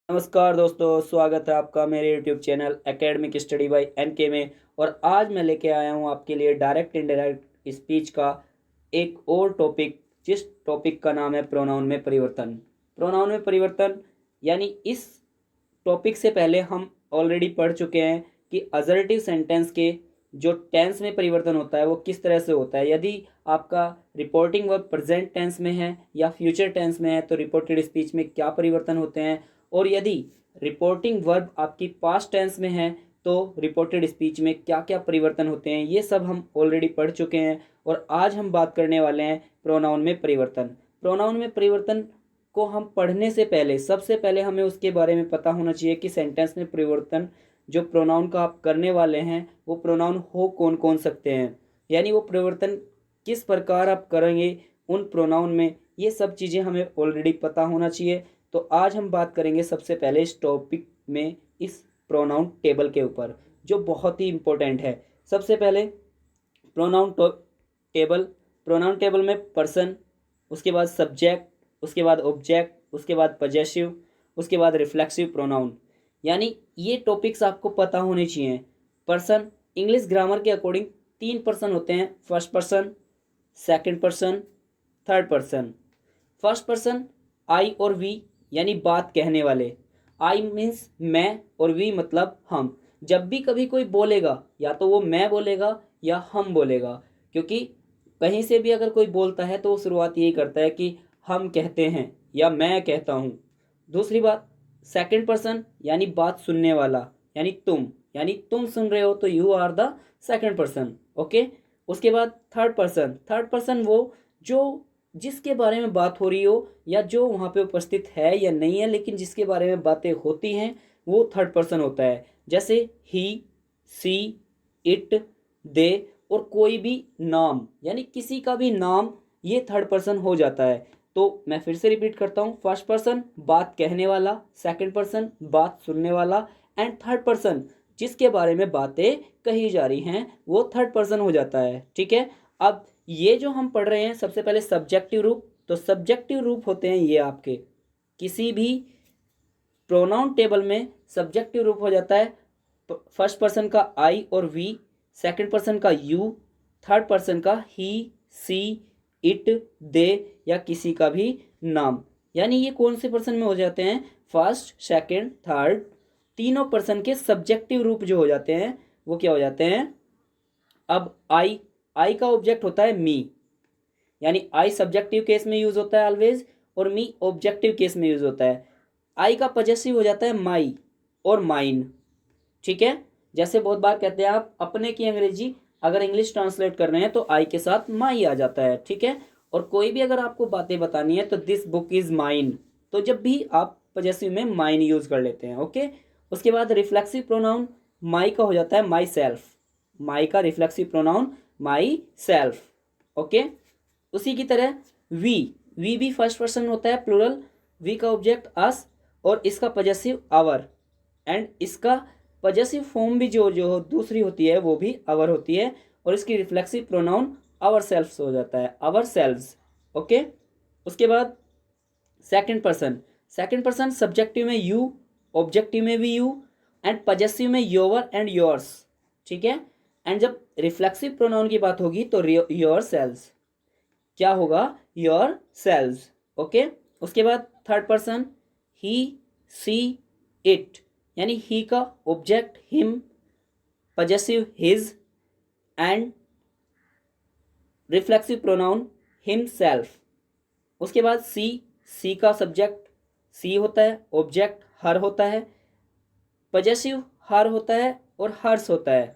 नमस्कार दोस्तों, स्वागत है आपका मेरे YouTube channel academic study by NK में। और आज मैं लेके आया हूँ आपके लिए डायरेक्ट इनडायरेक्ट स्पीच का एक और टॉपिक, जिस टॉपिक का नाम है प्रोनाउन में परिवर्तन। प्रोनाउन में परिवर्तन यानी इस टॉपिक से पहले हम ऑलरेडी पढ़ चुके हैं कि असर्टिव सेंटेंस के जो टेंस में परिवर्तन होता है वो किस तरह से होता है। यदि आपका रिपोर्टिंग वर्ब प्रेजेंट टेंस में है या फ्यूचर टेंस में है तो रिपोर्टेड स्पीच में क्या परिवर्तन होते हैं, और यदि रिपोर्टिंग वर्ब आपकी पास्ट टेंस में है तो रिपोर्टेड स्पीच में क्या क्या परिवर्तन होते हैं, ये सब हम ऑलरेडी पढ़ चुके हैं। और आज हम बात करने वाले हैं प्रोनाउन में परिवर्तन। प्रोनाउन में परिवर्तन को हम पढ़ने से पहले सबसे पहले हमें उसके बारे में पता होना चाहिए कि सेंटेंस में परिवर्तन जो प्रोनाउन का आप करने वाले हैं वो प्रोनाउन हो कौन कौन सकते हैं, यानी वो परिवर्तन किस प्रकार आप करेंगे उन प्रोनाउन में, ये सब चीज़ें हमें ऑलरेडी पता होना चाहिए। तो आज हम बात करेंगे सबसे पहले इस टॉपिक में इस प्रोनाउन टेबल के ऊपर, जो बहुत ही इम्पोर्टेंट है। सबसे पहले प्रोनाउन टेबल। प्रोनाउन टेबल में पर्सन, उसके बाद सब्जेक्ट, उसके बाद ऑब्जेक्ट, उसके बाद पजेसिव, उसके बाद रिफ्लेक्सिव प्रोनाउन, यानी ये टॉपिक्स आपको पता होने चाहिए। पर्सन, इंग्लिश ग्रामर के अकॉर्डिंग 3 पर्सन होते हैं, first person, second person, third person. First person I और वी, यानी बात कहने वाले। आई मीन्स मैं और वी मतलब हम। जब भी कभी कोई बोलेगा या तो वो मैं बोलेगा या हम बोलेगा, क्योंकि कहीं से भी अगर कोई बोलता है तो वो शुरुआत यही करता है कि हम कहते हैं या मैं कहता हूँ। दूसरी बात, सेकंड पर्सन यानी बात सुनने वाला, यानी तुम सुन रहे हो तो you are the second person. Okay. उसके बाद थर्ड पर्सन वो जो जिसके बारे में बात हो रही हो या जो वहाँ पे उपस्थित है या नहीं है, लेकिन जिसके बारे में बातें होती हैं वो थर्ड पर्सन होता है। जैसे ही, सी, इट, दे, और कोई भी नाम यानी किसी का भी नाम, ये थर्ड पर्सन हो जाता है। तो मैं फिर से रिपीट करता हूँ, फर्स्ट पर्सन बात कहने वाला, सेकंड पर्सन बात सुनने वाला, एंड थर्ड पर्सन जिसके बारे में बातें कही जा रही हैं वो थर्ड पर्सन हो जाता है। ठीक है। अब ये जो हम पढ़ रहे हैं, सबसे पहले सब्जेक्टिव रूप। तो सब्जेक्टिव रूप होते हैं ये आपके किसी भी प्रोनाउन टेबल में सब्जेक्टिव रूप हो जाता है फर्स्ट पर्सन का आई और वी, सेकंड पर्सन का यू, थर्ड पर्सन का ही, सी, इट, दे, या किसी का भी नाम। यानी ये कौन से पर्सन में हो जाते हैं, फर्स्ट, सेकंड, थर्ड, तीनों पर्सन के सब्जेक्टिव रूप जो हो जाते हैं वो क्या हो जाते हैं। अब आई का ऑब्जेक्ट होता है मी, यानी आई सब्जेक्टिव केस में यूज होता है ऑलवेज, और मी ऑब्जेक्टिव केस में यूज होता है। आई का पजेसिव हो जाता है माई और माइन। ठीक है। जैसे बहुत बार कहते हैं आप अपने की अंग्रेजी अगर इंग्लिश ट्रांसलेट कर रहे हैं तो आई के साथ माई आ जाता है। ठीक है। और कोई भी अगर आपको बातें बतानी है तो दिस बुक इज माइन, तो जब भी आप पजेसिव में माइन यूज कर लेते हैं। ओके। उसके बाद रिफ्लेक्सिव प्रोनाउन माई का हो जाता है माई सेल्फ। माई का reflexive pronoun myself. Okay. उसी की तरह वी, वी भी फर्स्ट पर्सन होता है प्लूरल, वी का ऑब्जेक्ट अस और इसका पजेसिव आवर, एंड इसका पजेसिव फॉर्म भी जो जो दूसरी होती है वो भी आवर होती है, और इसकी रिफ्लेक्सिव प्रोनाउन आवर सेल्फ्स हो जाता है, आवर सेल्व्स। ओके। उसके बाद सेकंड पर्सन सब्जेक्टिव में यू, ऑब्जेक्टिव में भी यू, एंड पजेसिव में योर एंड योर्स। ठीक है। एंड जब रिफ्लेक्सिव प्रोनाउन की बात होगी तो योर सेल्स, क्या होगा, योर सेल्स। ओके। उसके बाद third person he, she, it, यानी ही का object him, possessive his, and reflexive pronoun himself. उसके बाद सी का सब्जेक्ट सी होता है, ऑब्जेक्ट हर होता है, पजेसिव हर होता है और हर्स होता है,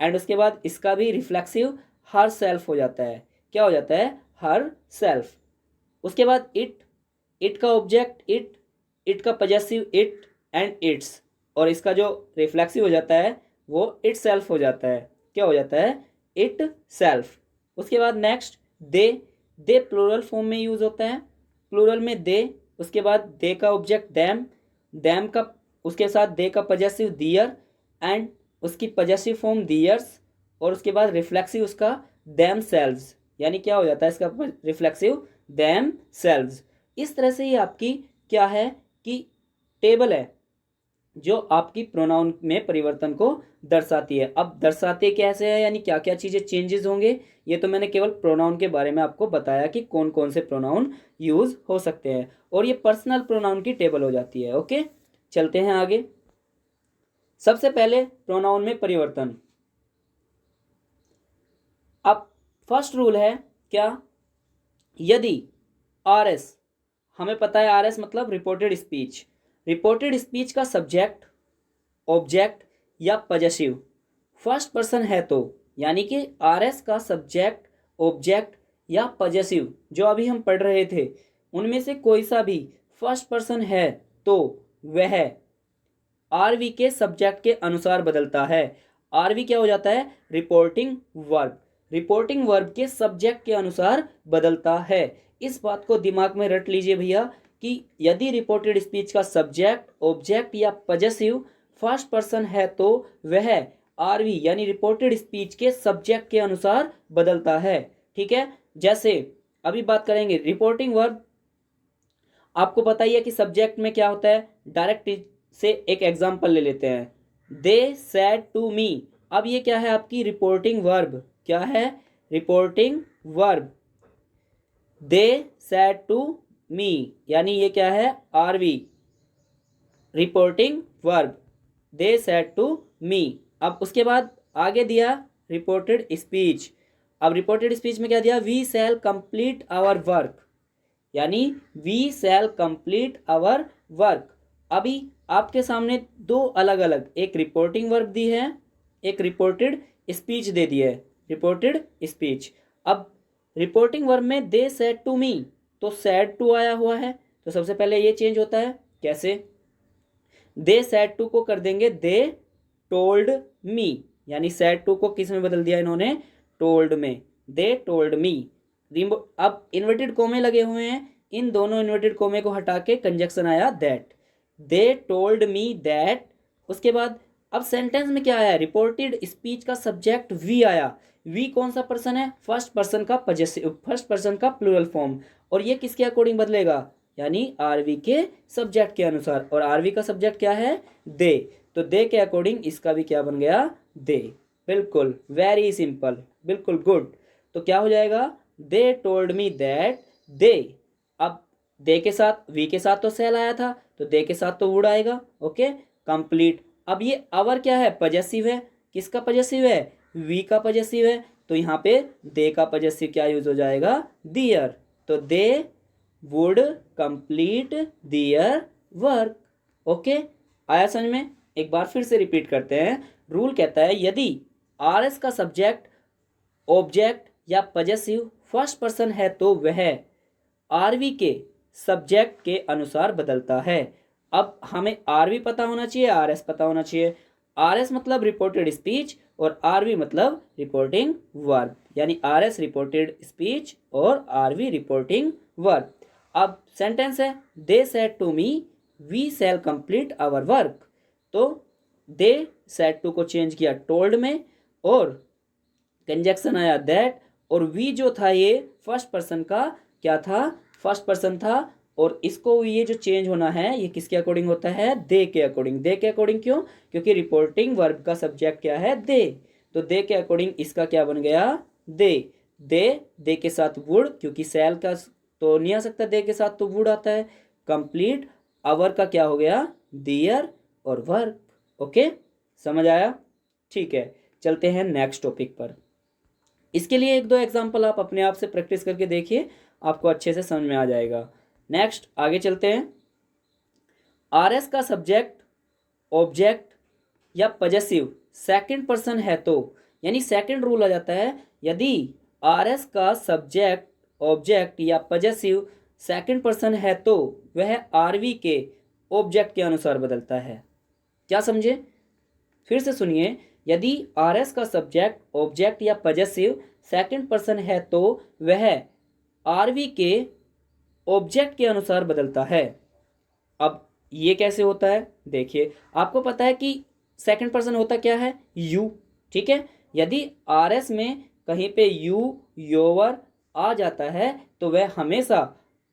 एंड उसके बाद इसका भी रिफ्लेक्सिव हर सेल्फ हो जाता है। क्या हो जाता है, हर सेल्फ। उसके बाद इट का ऑब्जेक्ट इट का पजेसिव इट एंड इट्स, और इसका जो रिफ्लेक्सिव हो जाता है वो इट सेल्फ हो जाता है। क्या हो जाता है, इट सेल्फ। उसके बाद नेक्स्ट दे प्लूरल फॉर्म में यूज होता है, प्लूरल में दे। उसके बाद दे का ऑब्जेक्ट दैम का, उसके साथ दे का पजेसिव दियर एंड उसकी पजेसिव फॉर्म दियर्स, और उसके बाद रिफ्लेक्सिव उसका दैम सेल्व्स, यानी क्या हो जाता है इसका रिफ्लेक्सिव दैम सेल्व्स। इस तरह से ये आपकी क्या है कि टेबल है जो आपकी प्रोनाउन में परिवर्तन को दर्शाती है। अब दर्शाते कैसे है, यानी क्या क्या चीज़ें चेंजेस होंगे, ये तो मैंने केवल प्रोनाउन के बारे में आपको बताया कि कौन कौन से प्रोनाउन यूज हो सकते हैं, और ये पर्सनल प्रोनाउन की टेबल हो जाती है। ओके, चलते हैं आगे। सबसे पहले प्रोनाउन में परिवर्तन। अब फर्स्ट रूल है क्या, यदि आर एस, हमें पता है आर एस मतलब रिपोर्टेड स्पीच, रिपोर्टेड स्पीच का सब्जेक्ट, ऑब्जेक्ट या पजेसिव फर्स्ट पर्सन है तो, यानी कि आर एस का सब्जेक्ट, ऑब्जेक्ट या पजेसिव जो अभी हम पढ़ रहे थे उनमें से कोई सा भी फर्स्ट पर्सन है तो वह आरवी के सब्जेक्ट के अनुसार बदलता है। आरवी क्या हो जाता है, रिपोर्टिंग वर्ब, रिपोर्टिंग वर्ब के सब्जेक्ट के अनुसार बदलता है। इस बात को दिमाग में रट लीजिए भैया कि यदि रिपोर्टेड स्पीच का सब्जेक्ट, ऑब्जेक्ट या पजेसिव फर्स्ट पर्सन है तो वह आरवी यानी रिपोर्टेड स्पीच के सब्जेक्ट के अनुसार बदलता है। ठीक है, जैसे अभी बात करेंगे रिपोर्टिंग वर्ब, आपको पता ही है कि सब्जेक्ट में क्या होता है, डायरेक्ट से एक एग्जांपल ले लेते हैं, दे सेड टू मी। अब ये क्या है, आपकी रिपोर्टिंग वर्ब, क्या है, reporting verb, they said to me, यानी ये क्या है, RV, reporting verb, they said to me. अब उसके बाद आगे दिया रिपोर्टेड स्पीच। अब रिपोर्टेड स्पीच में क्या दिया, we shall complete our work, यानी we shall complete our work. अभी आपके सामने दो अलग अलग, एक रिपोर्टिंग वर्ब दी है, एक रिपोर्टेड स्पीच दे दी है, रिपोर्टेड स्पीच। अब रिपोर्टिंग वर्ब में दे सेड टू मी, तो सेड टू आया हुआ है, तो सबसे पहले ये चेंज होता है, कैसे, दे सेड टू को कर देंगे दे टोल्ड मी, यानी सेड टू को किस में बदल दिया इन्होंने, टोल्ड में, दे टोल्ड मी। अब इन्वर्टेड कोमे लगे हुए हैं, इन दोनों इन्वर्टेड कोमे को हटा के कंजक्शन आया that, they told me that. उसके बाद अब सेंटेंस में क्या आया, रिपोर्टेड स्पीच का सब्जेक्ट वी आया, वी कौन सा पर्सन है, फर्स्ट पर्सन का पजेसिव, फर्स्ट पर्सन का प्लूरल फॉर्म, और ये किसके अकॉर्डिंग बदलेगा, यानी आरवी के सब्जेक्ट के अनुसार, और आरवी का सब्जेक्ट क्या है, दे, तो दे के अकॉर्डिंग इसका भी क्या बन गया, दे। बिल्कुल वेरी सिंपल, बिल्कुल गुड। तो क्या हो जाएगा, they told me that they. अब दे के साथ वी के साथ तो सेल आया था, तो दे के साथ तो वुड आएगा। Okay, complete. अब ये आवर क्या है, पजेसिव है, किसका पजेसिव है, वी का पजेसिव है, तो यहाँ पे दे का पजेसिव क्या यूज हो जाएगा, दियर, तो they would complete their work. Okay, आया समझ में, एक बार फिर से रिपीट करते हैं। रूल कहता है यदि आर एस का सब्जेक्ट, ऑब्जेक्ट या पजेसिव फर्स्ट पर्सन है तो वह आरवी के सब्जेक्ट के अनुसार बदलता है। अब हमें आरवी पता होना चाहिए, आर एस पता होना चाहिए। आर एस मतलब रिपोर्टेड स्पीच और आरवी मतलब रिपोर्टिंग वर्ब, यानी आर एस रिपोर्टेड स्पीच और आरवी रिपोर्टिंग वर्ब। अब सेंटेंस है, they said to me we shall complete our work, तो दे सेड टू को चेंज किया टोल्ड में, और कंजक्शन आया दैट, और वी जो था ये फर्स्ट पर्सन का क्या था, फर्स्ट पर्सन था, और इसको ये जो चेंज होना है ये किसके अकॉर्डिंग होता है, दे के अकॉर्डिंग। दे के अकॉर्डिंग क्यों, क्योंकि रिपोर्टिंग वर्ब का सब्जेक्ट क्या है, दे, तो दे के अकॉर्डिंग इसका क्या बन गया, दे। दे के साथ वुड, क्योंकि सेल का तो नहीं आ सकता, दे के साथ तो वुड आता है। कंप्लीट, आवर का क्या हो गया, दियर और वर्क। ओके, समझ आया, ठीक है। चलते हैं नेक्स्ट टॉपिक पर। इसके लिए एक दो एग्जांपल आप अपने आप से प्रैक्टिस करके देखिए, आपको अच्छे से समझ में आ जाएगा। नेक्स्ट आगे चलते हैं। आर एस का सब्जेक्ट, ऑब्जेक्ट या पजेसिव सेकंड पर्सन है तो, यानी सेकंड रूल आ जाता है, यदि आर एस का सब्जेक्ट, ऑब्जेक्ट या पजेसिव सेकंड पर्सन है तो वह आरवी के ऑब्जेक्ट के अनुसार बदलता है। क्या समझे, फिर से सुनिए, यदि आर एस का सब्जेक्ट, ऑब्जेक्ट या पजेसिव सेकंड पर्सन है तो वह आरवी के ऑब्जेक्ट के अनुसार बदलता है। अब ये कैसे होता है, देखिए, आपको पता है कि सेकंड पर्सन होता क्या है, यू, ठीक है। यदि आर एस में कहीं पे यू, योवर आ जाता है तो वह हमेशा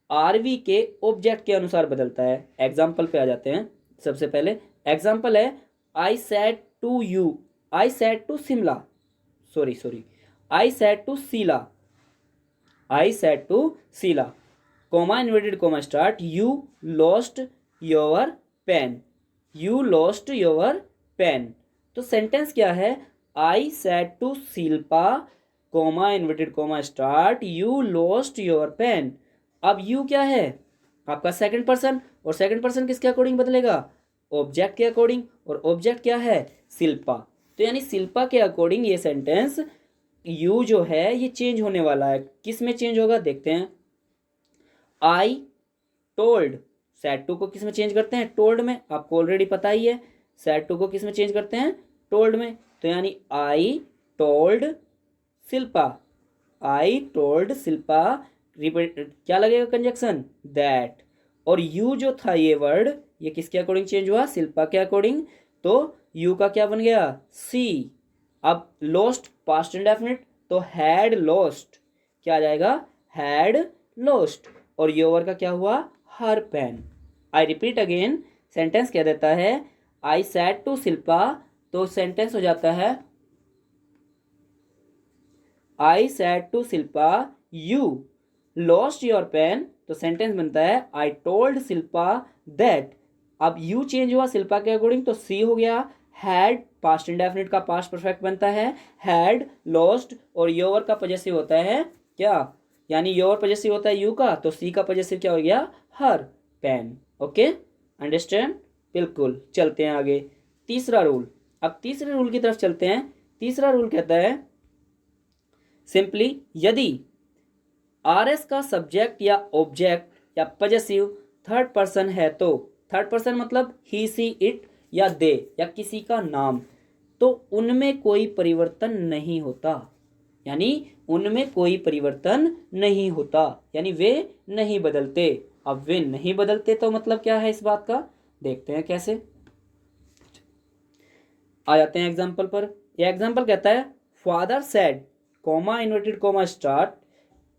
आरवी के ऑब्जेक्ट के अनुसार बदलता है। एग्जाम्पल पे आ जाते हैं। सबसे पहले एग्जाम्पल है I said to you, I said to Shimla, sorry I said to Sheela, I said to Sheela, comma inverted comma start, you lost your pen, you lost your pen. तो सेंटेंस क्या है, I said to Shilpa comma inverted comma start, you lost your pen. अब you क्या है आपका second person, और second person किसके according बदलेगा, ऑब्जेक्ट के अकॉर्डिंग, और ऑब्जेक्ट क्या है, शिल्पा। तो यानी शिल्पा के अकॉर्डिंग ये सेंटेंस यू जो है ये चेंज होने वाला है। किस में चेंज होगा देखते हैं। आई टोल्ड, सैड टू को किस में चेंज करते हैं, टोल्ड में, आपको ऑलरेडी पता ही है। सैड टू को किस में चेंज करते हैं, टोल्ड में। तो यानी आई टोल्ड शिल्पा, आई टोल्ड शिल्पा, रिपीट क्या लगेगा कंजक्शन, दैट। और यू जो था ये वर्ड ये किसके अकॉर्डिंग चेंज हुआ, शिल्पा के अकॉर्डिंग। तो यू का क्या बन गया, सी। अब लॉस्ट पास्ट इंडेफिनिट, तो हैड लॉस्ट क्या आ जाएगा, हैड लॉस्ट। और योर का क्या हुआ, her pen. I repeat again, sentence क्या देता है, आई सैड टू शिल्पा, तो सेंटेंस हो जाता है I said to Shilpa you lost your pen, तो सेंटेंस बनता है आई टोल्ड शिल्पा दैट। अब यू चेंज हुआ शिल्पा के अकॉर्डिंग, तो सी हो गया। हैड पास्ट इंडेफिनिट का पास्ट परफेक्ट बनता है हैड लॉस्ट, और योर का पजेसिव होता है क्या, यानी योर पजेसिव होता है यू का, तो सी का पजेसिव क्या हो गया, हर पेन। ओके अंडरस्टैंड, बिल्कुल। चलते हैं आगे, तीसरा रूल। अब तीसरे रूल की तरफ चलते हैं। तीसरा रूल कहता है सिंपली यदि आर एस का सब्जेक्ट या ऑब्जेक्ट या पजेसिव थर्ड पर्सन है, तो थर्ड पर्सन मतलब ही सी इट या दे या किसी का नाम, तो उनमें कोई परिवर्तन नहीं होता, यानी उनमें कोई परिवर्तन नहीं होता, यानी वे नहीं बदलते। अब वे नहीं बदलते तो मतलब क्या है इस बात का, देखते हैं कैसे। आ जाते हैं एग्जाम्पल पर। यह एग्जाम्पल कहता है father said comma inverted comma start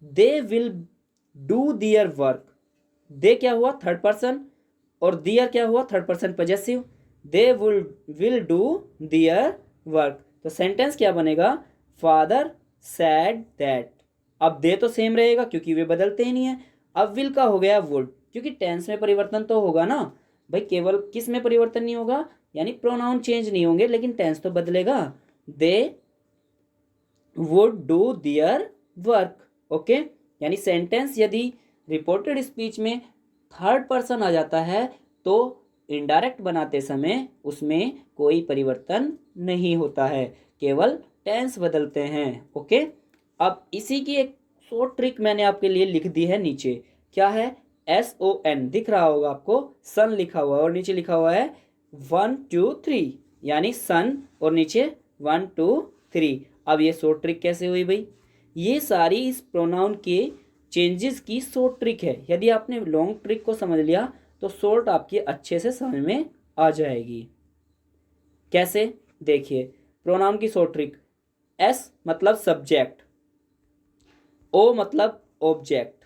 they will do their work. They क्या हुआ थर्ड पर्सन, और दियर क्या हुआ third person possessive, they will do their work. तो सेंटेंस क्या बनेगा, फादर सैड दैट। अब दे तो सेम रहेगा क्योंकि वे बदलते ही नहीं है। अब विल का हो गया वुड, क्योंकि टेंस में परिवर्तन तो होगा ना भाई, केवल किस में परिवर्तन नहीं होगा, यानी प्रोनाउन चेंज नहीं होंगे लेकिन टेंस तो बदलेगा। They would do their work. Okay, यानी सेंटेंस यदि रिपोर्टेड स्पीच में थर्ड पर्सन आ जाता है तो इनडायरेक्ट बनाते समय उसमें कोई परिवर्तन नहीं होता है, केवल टेंस बदलते हैं। ओके, अब इसी की एक शॉर्ट ट्रिक मैंने आपके लिए लिख दी है नीचे। क्या है, SON दिख रहा होगा आपको, सन लिखा हुआ है और नीचे लिखा हुआ है 1 2 3, यानी सन और नीचे 1 2 3। अब ये शॉर्ट ट्रिक कैसे हुई भाई, ये सारी इस प्रोनाउन के चेंजेस की शॉर्ट ट्रिक है। यदि आपने लॉन्ग ट्रिक को समझ लिया तो शॉर्ट आपकी अच्छे से समझ में आ जाएगी। कैसे, देखिए प्रोनाउन की शॉर्ट ट्रिक। S मतलब सब्जेक्ट, O मतलब ऑब्जेक्ट,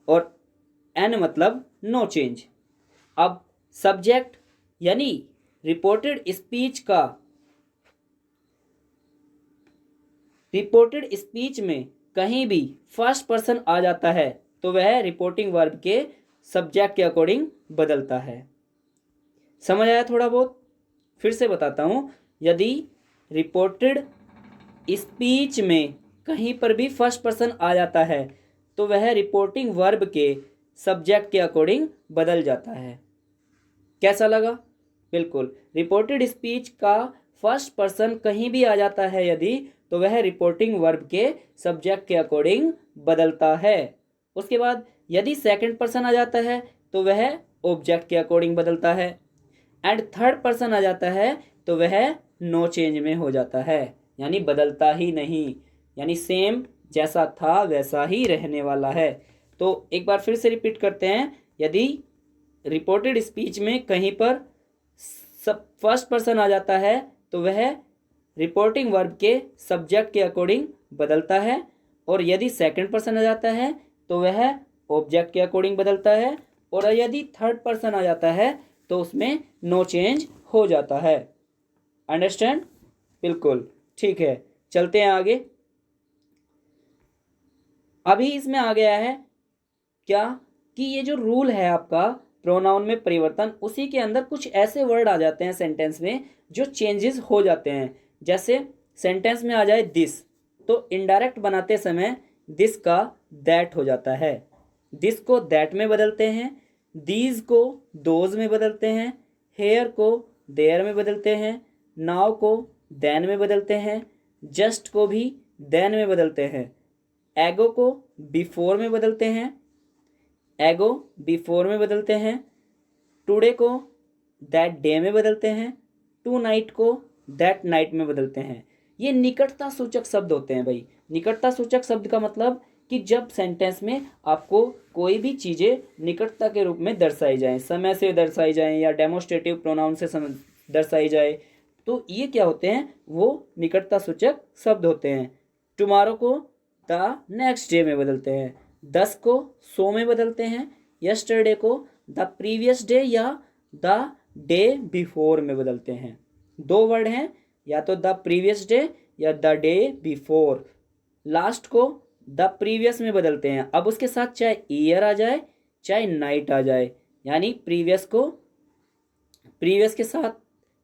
और N मतलब नो चेंज। अब सब्जेक्ट यानी रिपोर्टेड स्पीच में कहीं भी फर्स्ट पर्सन आ जाता है तो वह रिपोर्टिंग वर्ब के सब्जेक्ट के अकॉर्डिंग बदलता है। समझ आया थोड़ा बहुत, फिर से बताता हूं। यदि रिपोर्टेड स्पीच में कहीं पर भी फर्स्ट पर्सन आ जाता है तो वह रिपोर्टिंग वर्ब के सब्जेक्ट के अकॉर्डिंग बदल जाता है। कैसा लगा, बिल्कुल। रिपोर्टेड स्पीच का फर्स्ट पर्सन कहीं भी आ जाता है यदि, तो वह रिपोर्टिंग वर्ब के सब्जेक्ट के अकॉर्डिंग बदलता है। उसके बाद यदि सेकंड पर्सन आ जाता है तो वह ऑब्जेक्ट के अकॉर्डिंग बदलता है, एंड थर्ड पर्सन आ जाता है तो वह नो चेंज में हो जाता है, यानी बदलता ही नहीं, यानी सेम जैसा था वैसा ही रहने वाला है। तो एक बार फिर से रिपीट करते हैं। यदि रिपोर्टेड स्पीच में कहीं पर फर्स्ट पर्सन आ जाता है तो वह रिपोर्टिंग वर्ब के सब्जेक्ट के अकॉर्डिंग बदलता है, और यदि सेकंड पर्सन आ जाता है तो वह ऑब्जेक्ट के अकॉर्डिंग बदलता है, और यदि थर्ड पर्सन आ जाता है तो उसमें नो चेंज हो जाता है। अंडरस्टैंड? बिल्कुल ठीक है। चलते हैं आगे। अभी इसमें आ गया है क्या कि ये जो रूल है आपका प्रोनाउन में परिवर्तन, उसी के अंदर कुछ ऐसे वर्ड आ जाते हैं सेंटेंस में जो चेंजेस हो जाते हैं। जैसे सेंटेंस में आ जाए दिस, तो इनडायरेक्ट बनाते समय दिस का दैट हो जाता है। दिस को दैट में बदलते हैं, दीज को दोज में बदलते हैं, हेयर को देयर में बदलते हैं, नाउ को देन में बदलते हैं, जस्ट को भी देन में बदलते हैं, एगो को बिफोर में बदलते हैं, एगो बिफोर में बदलते हैं, टुडे को दैट डे में बदलते हैं, टू नाइट को दैट नाइट में बदलते हैं। ये निकटता सूचक शब्द होते हैं भाई। निकटता सूचक शब्द का मतलब कि जब सेंटेंस में आपको कोई भी चीज़ें निकटता के रूप में दर्शाई जाएं, समय से दर्शाई जाएं या डेमोस्ट्रेटिव प्रोनाउन से दर्शाई जाए, तो ये क्या होते हैं, वो निकटता सूचक शब्द होते हैं। टुमारो को द नेक्स्ट डे में बदलते हैं, 10 को सो में बदलते हैं, यस्टरडे को द प्रीवियस डे या द डे बिफोर में बदलते हैं। दो वर्ड हैं, या तो द प्रीवियस डे या द डे बिफोर। लास्ट को द प्रीवियस में बदलते हैं। अब उसके साथ चाहे ईयर आ जाए चाहे नाइट आ जाए, यानी प्रीवियस को प्रीवियस के साथ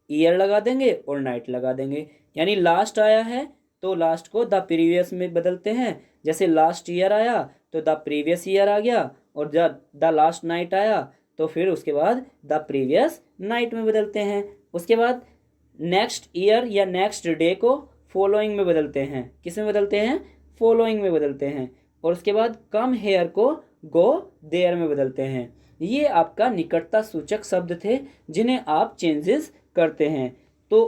ईयर लगा देंगे और नाइट लगा देंगे। यानी लास्ट आया है तो लास्ट को द प्रीवियस में बदलते हैं। जैसे लास्ट ईयर आया तो द प्रीवियस ईयर आ गया, और जब द लास्ट नाइट आया तो फिर उसके बाद द प्रीवियस नाइट में बदलते हैं। उसके बाद नेक्स्ट ईयर या नेक्स्ट डे को फॉलोइंग में बदलते हैं। किस में बदलते हैं? फॉलोइंग में बदलते हैं। और उसके बाद कम हेयर को गो देयर में बदलते हैं। ये आपका निकटता सूचक शब्द थे जिन्हें आप चेंजेस करते हैं। तो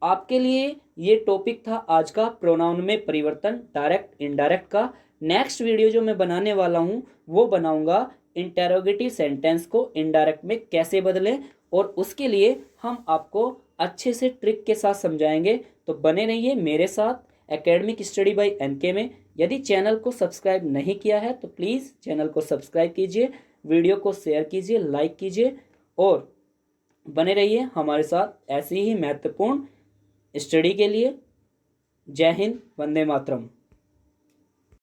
आपके लिए ये टॉपिक था आज का, प्रोनाउन में परिवर्तन डायरेक्ट इनडायरेक्ट का। नेक्स्ट वीडियो जो मैं बनाने वाला हूँ वो बनाऊंगा इंटेरोगेटिव सेंटेंस को इनडायरेक्ट में कैसे बदलें, और उसके लिए हम आपको अच्छे से ट्रिक के साथ समझाएंगे। तो बने रहिए मेरे साथ एकेडमिक स्टडी बाय एनके में। यदि चैनल को सब्सक्राइब नहीं किया है तो प्लीज़ चैनल को सब्सक्राइब कीजिए, वीडियो को शेयर कीजिए, लाइक कीजिए, और बने रहिए हमारे साथ ऐसी ही महत्वपूर्ण स्टडी के लिए। जय हिंद, वंदे मातरम।